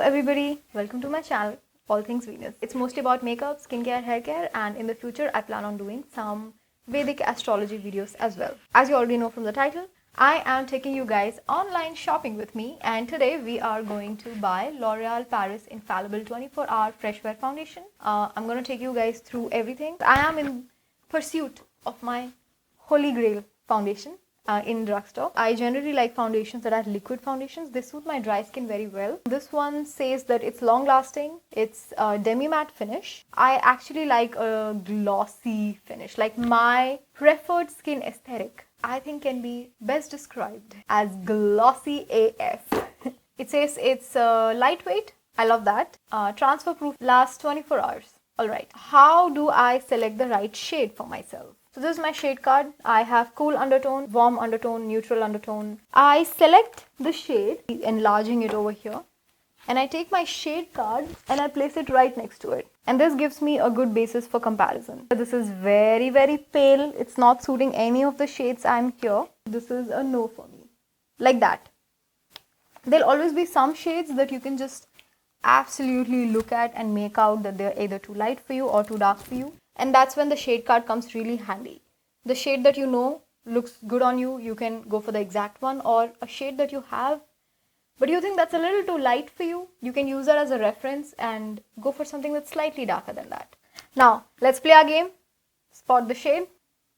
everybody, welcome to my channel, All Things Venus. It's mostly about makeup, skincare, hair care, and in the future I plan on doing some Vedic astrology videos as well. As you already know from the title, I am taking you guys online shopping with me, and today we are going to buy L'Oreal Paris Infallible 24-hour Fresh Wear Foundation. I'm going to take you guys through everything. I am in pursuit of my holy grail foundation. In drugstore. I generally like foundations that are liquid foundations. They suit my dry skin very well. This one says that it's long lasting. It's a demi matte finish. I actually like a glossy finish. Like my preferred skin aesthetic, I think can be best described as glossy AF. It says it's lightweight. I love that. Transfer proof, lasts 24 hours. Alright, how do I select the right shade for myself? So this is my shade card. I have cool undertone, warm undertone, neutral undertone. I select the shade, enlarging it over here, and I take my shade card and I place it right next to it. And this gives me a good basis for comparison. This is very, very pale. It's not suiting any of the shades I'm here. This is a no for me. Like that. There'll always be some shades that you can just absolutely look at and make out that they're either too light for you or too dark for you. And that's when the shade card comes really handy. The shade that you know looks good on you, you can go for the exact one, or a shade that you have but you think that's a little too light for you, you can use that as a reference and go for something that's slightly darker than that. Now, let's play our game. Spot the shade.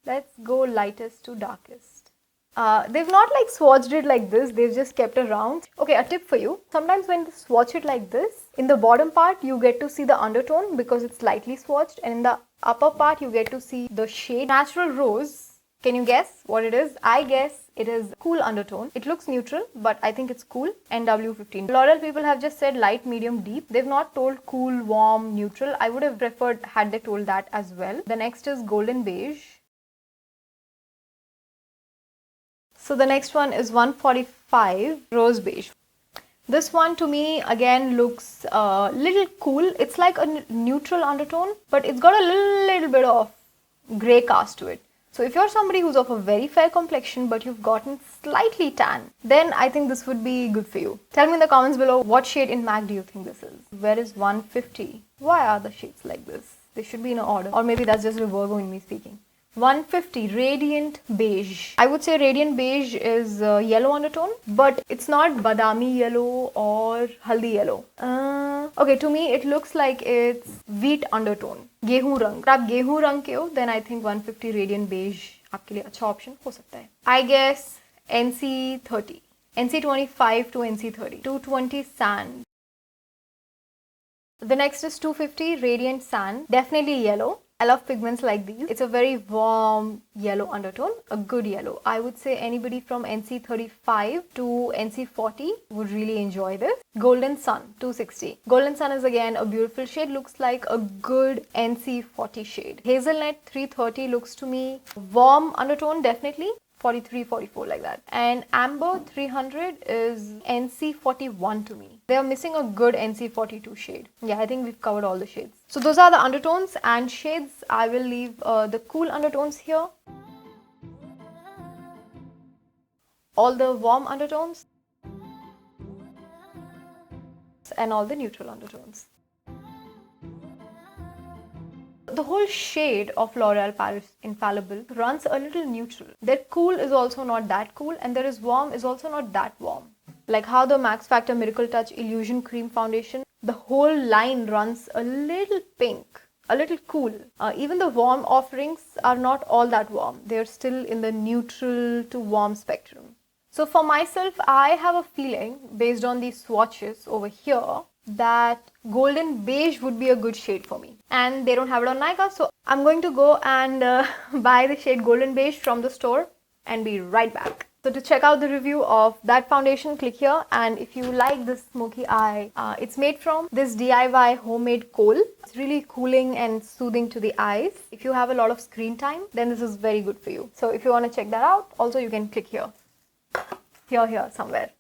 Let's go lightest to darkest. They've not like swatched it like this, they've just kept a round. Okay, a tip for you. Sometimes when they swatch it like this, in the bottom part you get to see the undertone because it's lightly swatched, and in the upper part you get to see the shade Natural Rose. Can you guess what it is? I guess it is cool undertone. It looks neutral, but I think it's cool. NW15. L'Oreal people have just said light, medium, deep. They've not told cool, warm, neutral. I would have preferred had they told that as well. The next is golden beige. So the next one is 145 rose beige. This one to me again looks a little cool. It's like a neutral undertone, but it's got a little bit of grey cast to it. So if you're somebody who's of a very fair complexion but you've gotten slightly tan, then I think this would be good for you. Tell me in the comments below, what shade in MAC do you think this is? Where is 150? Why are the shades like this? They should be in order, or maybe that's just a Virgo in me speaking. 150 radiant beige. I would say radiant beige is yellow undertone, but it's not badami yellow or haldi yellow. Okay, to me it looks like it's wheat undertone. गेहूं रंग. अगर आप गेहूं रंग के हो, then I think 150 radiant beige आपके लिए अच्छा option हो सकता है. I guess NC30, NC25 to NC30, 220 sand. The next is 250 radiant sand. Definitely yellow. I love pigments like these. It's a very warm yellow undertone, a good yellow. I would say anybody from NC35 to NC40 would really enjoy this. Golden Sun, 260. Golden Sun is again a beautiful shade, looks like a good NC40 shade. Hazelnut, 330 looks to me warm undertone, definitely. 43, 44 like that. And Amber 300 is NC41 to me. They are missing a good NC42 shade. Yeah, I think we've covered all the shades. So those are the undertones and shades. I will leave the cool undertones here. All the warm undertones. And all the neutral undertones. The whole shade of L'Oreal Paris Infallible runs a little neutral. Their cool is also not that cool, and their warm is also not that warm. Like how the Max Factor Miracle Touch Illusion Cream Foundation, the whole line runs a little pink, a little cool. Even the warm offerings are not all that warm. They're still in the neutral to warm spectrum. So for myself, I have a feeling based on these swatches over here that golden beige would be a good shade for me, and they don't have it on Nykaa, so I'm going to go and buy the shade golden beige from the store and be right back. So to check out the review of that foundation, click here, and if you like this smoky eye, it's made from this DIY homemade kohl. It's really cooling and soothing to the eyes. If you have a lot of screen time, then this is very good for you. So if you want to check that out, also you can click here somewhere.